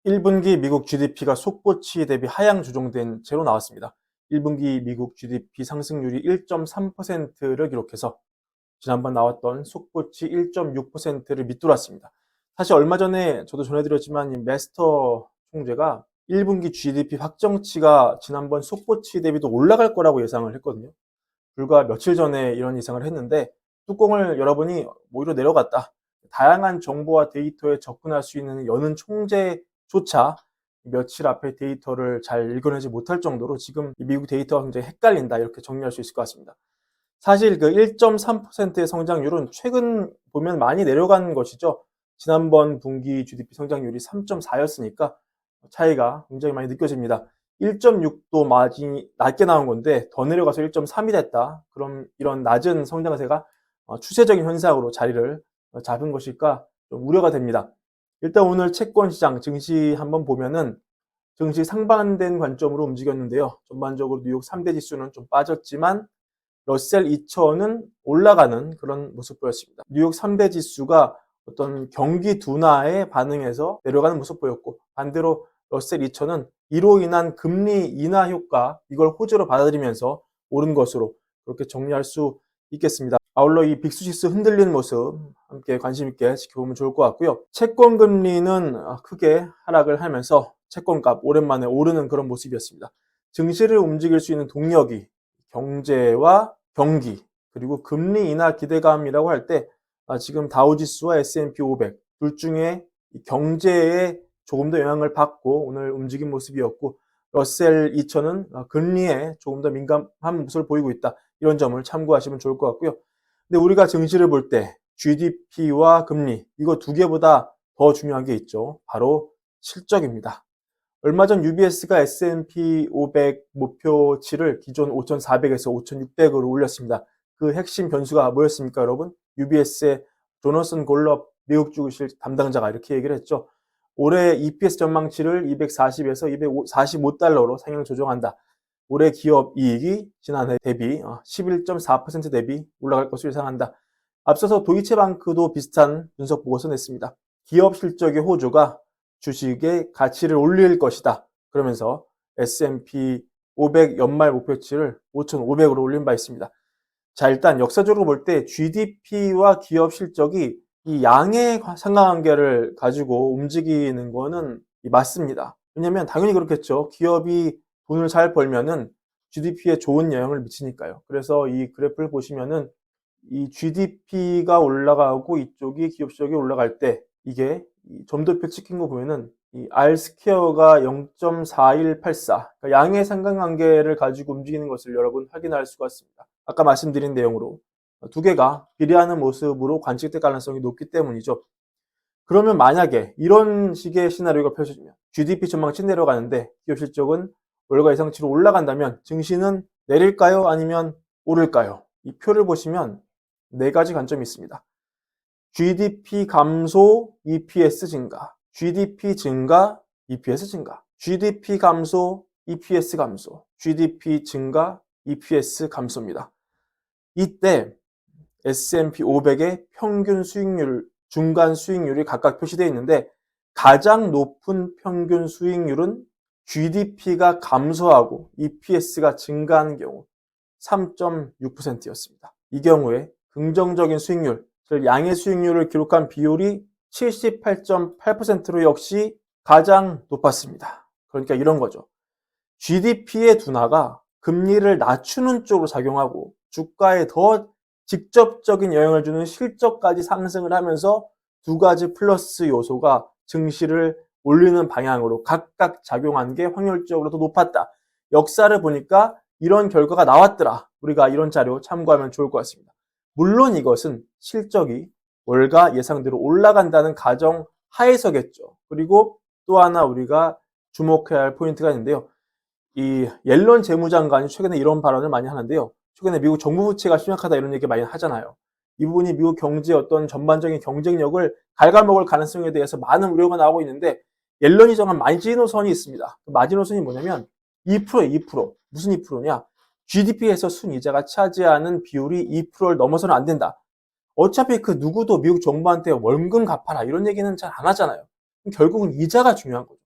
1분기 미국 GDP가 속보치 대비 하향 조정된 채로 나왔습니다. 1분기 미국 GDP 상승률이 1.3%를 기록해서 지난번 나왔던 속보치 1.6%를 밑돌았습니다. 사실 얼마 전에 저도 전해드렸지만 이 메스터 총재가 1분기 GDP 확정치가 지난번 속보치 대비도 올라갈 거라고 예상을 했거든요. 불과 며칠 전에 이런 예상을 했는데 뚜껑을 열어보니 오히려 내려갔다. 다양한 정보와 데이터에 접근할 수 있는 여는 총재조차 며칠 앞에 데이터를 잘 읽어내지 못할 정도로 지금 미국 데이터가 굉장히 헷갈린다, 이렇게 정리할 수 있을 것 같습니다. 사실 그 1.3%의 성장률은 최근 보면 많이 내려간 것이죠. 지난번 분기 GDP 성장률이 3.4였으니까 차이가 굉장히 많이 느껴집니다. 1.6도 많이 낮게 나온 건데 더 내려가서 1.3이 됐다. 그럼 이런 낮은 성장세가 추세적인 현상으로 자리를 잡은 것일까 좀 우려가 됩니다. 일단 오늘 채권 시장 증시 한번 보면은 증시 상반된 관점으로 움직였는데요. 전반적으로 뉴욕 3대 지수는 좀 빠졌지만 러셀 2000은 올라가는 그런 모습 보였습니다. 뉴욕 3대 지수가 어떤 경기 둔화에 반응해서 내려가는 모습 보였고, 반대로 러셀 2000은 이로 인한 금리 인하 효과, 이걸 호재로 받아들이면서 오른 것으로 그렇게 정리할 수 있겠습니다. 아울러 이 빅스지수 흔들리는 모습 함께 관심 있게 지켜보면 좋을 것 같고요. 채권 금리는 크게 하락을 하면서 채권값 오랜만에 오르는 그런 모습이었습니다. 증시를 움직일 수 있는 동력이 경제와 경기, 그리고 금리 인하 기대감이라고 할 때 지금 다우지수와 S&P 500 둘 중에 경제에 조금 더 영향을 받고 오늘 움직인 모습이었고, 러셀 2000은 금리에 조금 더 민감한 모습을 보이고 있다. 이런 점을 참고하시면 좋을 것 같고요. 근데 우리가 증시를 볼 때 GDP와 금리, 이거 두 개보다 더 중요한 게 있죠. 바로 실적입니다. 얼마 전 UBS가 S&P 500 목표치를 기존 5,400에서 5,600으로 올렸습니다. 그 핵심 변수가 뭐였습니까, 여러분? UBS의 조너슨 골럽 미국 주식 담당자가 이렇게 얘기를 했죠. 올해 EPS 전망치를 240에서 245달러로 상향 조정한다. 올해 기업 이익이 지난해 대비 11.4% 대비 올라갈 것으로 예상한다. 앞서서 도이체방크도 비슷한 분석 보고서 냈습니다. 기업 실적의 호조가 주식의 가치를 올릴 것이다. 그러면서 S&P 500 연말 목표치를 5,500으로 올린 바 있습니다. 자, 일단 역사적으로 볼 때 GDP와 기업 실적이 이 양의 상관관계를 가지고 움직이는 거는 맞습니다. 왜냐면 당연히 그렇겠죠. 기업이 돈을 잘 벌면은 GDP에 좋은 영향을 미치니까요. 그래서 이 그래프를 보시면은 이 GDP가 올라가고 이쪽이 기업 실적이 올라갈 때 이게 점도표 찍힌 거 보면은 이 R 스퀘어가 0.4184, 그러니까 양의 상관관계를 가지고 움직이는 것을 여러분 확인할 수가 있습니다. 아까 말씀드린 내용으로 두 개가 비례하는 모습으로 관측될 가능성이 높기 때문이죠. 그러면 만약에 이런 식의 시나리오가 펼쳐지면 GDP 전망치 내려가는데 기업 실적은 월가 예상치로 올라간다면 증시는 내릴까요? 아니면 오를까요? 이 표를 보시면 네 가지 관점이 있습니다. GDP 감소, EPS 증가, GDP 증가, EPS 증가, GDP 감소, EPS 감소, GDP 증가, EPS 감소입니다. 이때 S&P 500의 평균 수익률, 중간 수익률이 각각 표시되어 있는데 가장 높은 평균 수익률은 GDP가 감소하고 EPS가 증가하는 경우 3.6%였습니다. 이 경우에 긍정적인 수익률, 즉 양의 수익률을 기록한 비율이 78.8%로 역시 가장 높았습니다. 그러니까 이런 거죠. GDP의 둔화가 금리를 낮추는 쪽으로 작용하고 주가에 더 직접적인 영향을 주는 실적까지 상승을 하면서 두 가지 플러스 요소가 증시를 올리는 방향으로 각각 작용한 게 확률적으로 더 높았다. 역사를 보니까 이런 결과가 나왔더라. 우리가 이런 자료 참고하면 좋을 것 같습니다. 물론 이것은 실적이 월가 예상대로 올라간다는 가정 하에서겠죠. 그리고 또 하나 우리가 주목해야 할 포인트가 있는데요. 이 옐런 재무장관이 최근에 이런 발언을 많이 하는데요. 최근에 미국 정부 부채가 심각하다 이런 얘기 많이 하잖아요. 이 부분이 미국 경제의 어떤 전반적인 경쟁력을 갉아먹을 가능성에 대해서 많은 우려가 나오고 있는데 옐런이 정한 마지노선이 있습니다. 그 마지노선이 뭐냐면 2%예요. 2%. 무슨 2%냐? GDP에서 순이자가 차지하는 비율이 2%를 넘어서는 안 된다. 어차피 그 누구도 미국 정부한테 원금 갚아라 이런 얘기는 잘 안 하잖아요. 결국은 이자가 중요한 거죠.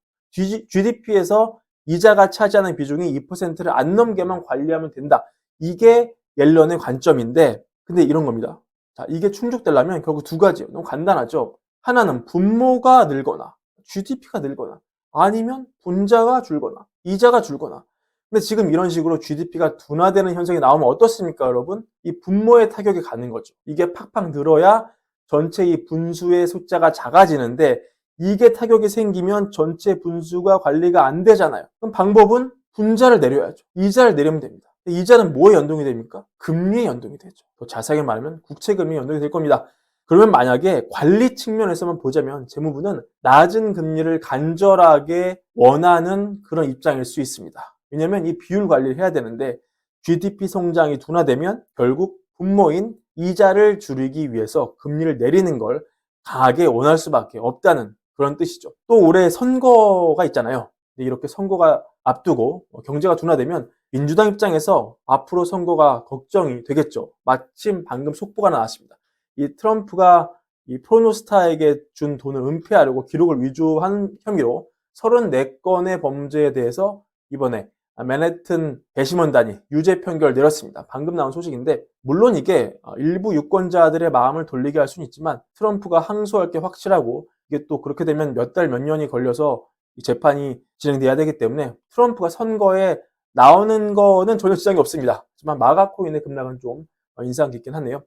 GDP에서 이자가 차지하는 비중이 2%를 안 넘게만 관리하면 된다. 이게 옐런의 관점인데, 근데 이런 겁니다. 자, 이게 충족되려면 결국 두 가지예요. 너무 간단하죠. 하나는 분모가 늘거나 GDP가 늘거나 아니면 분자가 줄거나 이자가 줄거나. 근데 지금 이런 식으로 GDP가 둔화되는 현상이 나오면 어떻습니까, 여러분? 이 분모의 타격이 가는 거죠. 이게 팍팍 늘어야 전체 이 분수의 숫자가 작아지는데, 이게 타격이 생기면 전체 분수가 관리가 안 되잖아요. 그럼 방법은 분자를 내려야죠. 이자를 내리면 됩니다. 이자는 뭐에 연동이 됩니까? 금리에 연동이 되죠. 더 자세하게 말하면 국채금리에 연동이 될 겁니다. 그러면 만약에 관리 측면에서만 보자면 재무부는 낮은 금리를 간절하게 원하는 그런 입장일 수 있습니다. 왜냐하면 이 비율 관리를 해야 되는데, GDP 성장이 둔화되면 결국 분모인 이자를 줄이기 위해서 금리를 내리는 걸 강하게 원할 수밖에 없다는 그런 뜻이죠. 또 올해 선거가 있잖아요. 이렇게 선거가 앞두고 경제가 둔화되면 민주당 입장에서 앞으로 선거가 걱정이 되겠죠. 마침 방금 속보가 나왔습니다. 이 트럼프가 이 프로노스타에게 준 돈을 은폐하려고 기록을 위조한 혐의로 34건의 범죄에 대해서 이번에 맨해튼 배심원단이 유죄 판결을 내렸습니다. 방금 나온 소식인데, 물론 이게 일부 유권자들의 마음을 돌리게 할 수는 있지만 트럼프가 항소할 게 확실하고, 이게 또 그렇게 되면 몇 달, 몇 년이 걸려서 이 재판이 진행돼야 되기 때문에 트럼프가 선거에 나오는 거는 전혀 지장이 없습니다. 하지만 마가코인의 급락은 좀 인상 깊긴 하네요.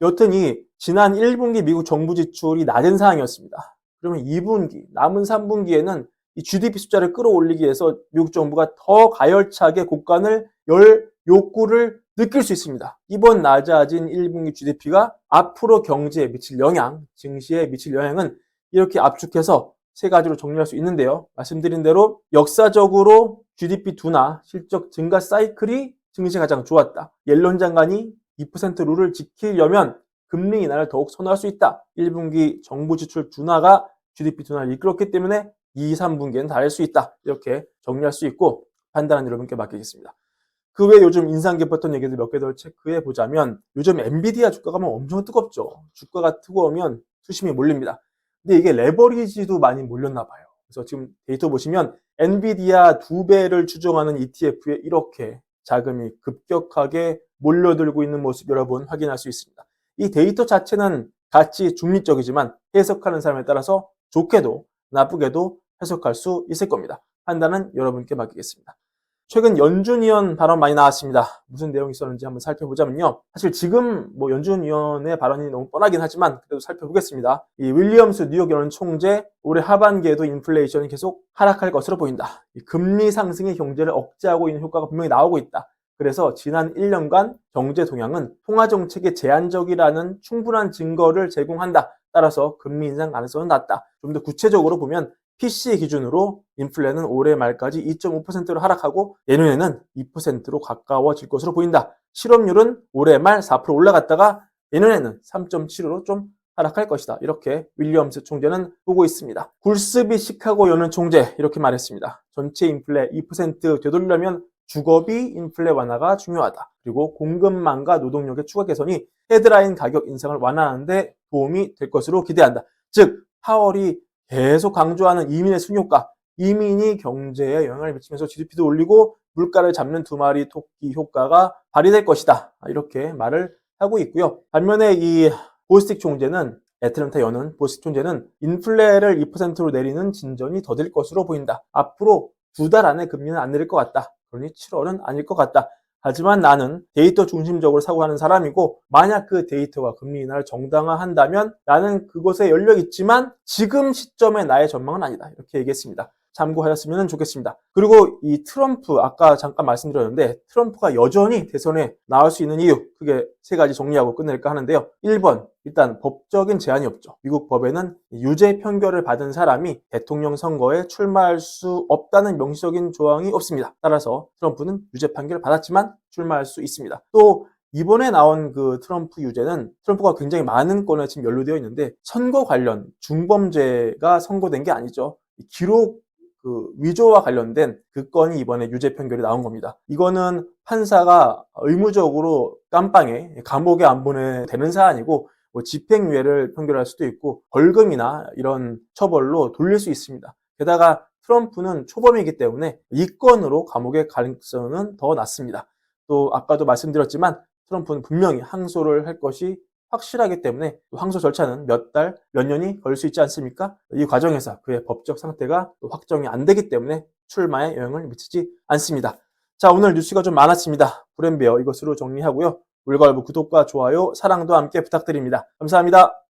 여튼 이 지난 1분기 미국 정부 지출이 낮은 상황이었습니다. 그러면 2분기, 남은 3분기에는 이 GDP 숫자를 끌어올리기 위해서 미국 정부가 더 가열차게 곡간을 열 욕구를 느낄 수 있습니다. 이번 낮아진 1분기 GDP가 앞으로 경제에 미칠 영향, 증시에 미칠 영향은 이렇게 압축해서 세 가지로 정리할 수 있는데요. 말씀드린 대로 역사적으로 GDP 둔화, 실적 증가 사이클이 증시에 가장 좋았다. 옐런 장관이 2% 룰을 지키려면 금리 인하를 더욱 선호할 수 있다. 1분기 정부 지출 둔화가 GDP 둔화를 이끌었기 때문에 2, 3분기에는 다를 수 있다. 이렇게 정리할 수 있고 판단은 여러분께 맡기겠습니다. 그 외에 요즘 인상 깊었던 얘기들 몇 개 더 체크해 보자면, 요즘 엔비디아 주가가 엄청 뜨겁죠. 주가가 뜨거우면 수심이 몰립니다. 근데 이게 레버리지도 많이 몰렸나 봐요. 그래서 지금 데이터 보시면 엔비디아 2배를 추정하는 ETF에 이렇게 자금이 급격하게 몰려들고 있는 모습 여러분 확인할 수 있습니다. 이 데이터 자체는 같이 중립적이지만 해석하는 사람에 따라서 좋게도 나쁘게도 해석할 수 있을 겁니다. 판단은 여러분께 맡기겠습니다. 최근 연준 위원 발언 많이 나왔습니다. 무슨 내용이 있었는지 한번 살펴보자면요. 사실 지금 연준 위원의 발언이 너무 뻔하긴 하지만 그래도 살펴보겠습니다. 이 윌리엄스 뉴욕 연은 총재, 올해 하반기에도 인플레이션이 계속 하락할 것으로 보인다. 이 금리 상승이 경제를 억제하고 있는 효과가 분명히 나오고 있다. 그래서 지난 1년간 경제 동향은 통화 정책이 제한적이라는 충분한 증거를 제공한다. 따라서 금리 인상 가능성은 낮다. 좀 더 구체적으로 보면 PC 기준으로 인플레는 올해 말까지 2.5%로 하락하고 내년에는 2%로 가까워질 것으로 보인다. 실업률은 올해 말 4% 올라갔다가 내년에는 3.75로 좀 하락할 것이다. 이렇게 윌리엄스 총재는 보고 있습니다. 굴스비 시카고 연은 총재 이렇게 말했습니다. 전체 인플레 2% 되돌려면 주거비 인플레 완화가 중요하다. 그리고 공급망과 노동력의 추가 개선이 헤드라인 가격 인상을 완화하는 데 도움이 될 것으로 기대한다. 즉 파월이 계속 강조하는 이민의 순효과, 이민이 경제에 영향을 미치면서 GDP도 올리고 물가를 잡는 두 마리 토끼 효과가 발휘될 것이다. 이렇게 말을 하고 있고요. 반면에 이 보스틱 총재는, 애틀랜타 여는 보스틱 총재는 인플레를 2%로 내리는 진전이 더딜 것으로 보인다. 앞으로 2달 안에 금리는 안 내릴 것 같다. 그러니 7월은 아닐 것 같다. 하지만 나는 데이터 중심적으로 사고하는 사람이고, 만약 그 데이터가 금리 인하를 정당화한다면 나는 그것에 열려 있지만 지금 시점에 나의 전망은 아니다. 이렇게 얘기했습니다. 참고하셨으면 좋겠습니다. 그리고 이 트럼프, 아까 잠깐 말씀드렸는데 트럼프가 여전히 대선에 나올 수 있는 이유, 크게 세 가지 정리하고 끝낼까 하는데요. 1번, 일단 법적인 제한이 없죠. 미국 법에는 유죄 판결을 받은 사람이 대통령 선거에 출마할 수 없다는 명시적인 조항이 없습니다. 따라서 트럼프는 유죄 판결을 받았지만 출마할 수 있습니다. 또 이번에 나온 그 트럼프 유죄는 트럼프가 굉장히 많은 건에 지금 연루되어 있는데 선거 관련 중범죄가 선고된 게 아니죠. 기록 위조와 관련된 그 건이 이번에 유죄 판결이 나온 겁니다. 이거는 판사가 의무적으로 깜빵에 감옥에 안 보내도 되는 사안이고 집행유예를 판결할 수도 있고 벌금이나 이런 처벌로 돌릴 수 있습니다. 게다가 트럼프는 초범이기 때문에 이 건으로 감옥에 갈 가능성은 더 낮습니다. 또 아까도 말씀드렸지만 트럼프는 분명히 항소를 할 것이 확실하기 때문에 항소 절차는 몇 달, 몇 년이 걸릴 수 있지 않습니까? 이 과정에서 그의 법적 상태가 확정이 안 되기 때문에 출마에 영향을 미치지 않습니다. 자, 오늘 뉴스가 좀 많았습니다. 브랜베어 이것으로 정리하고요. 물갈부 구독과 좋아요, 사랑도 함께 부탁드립니다. 감사합니다.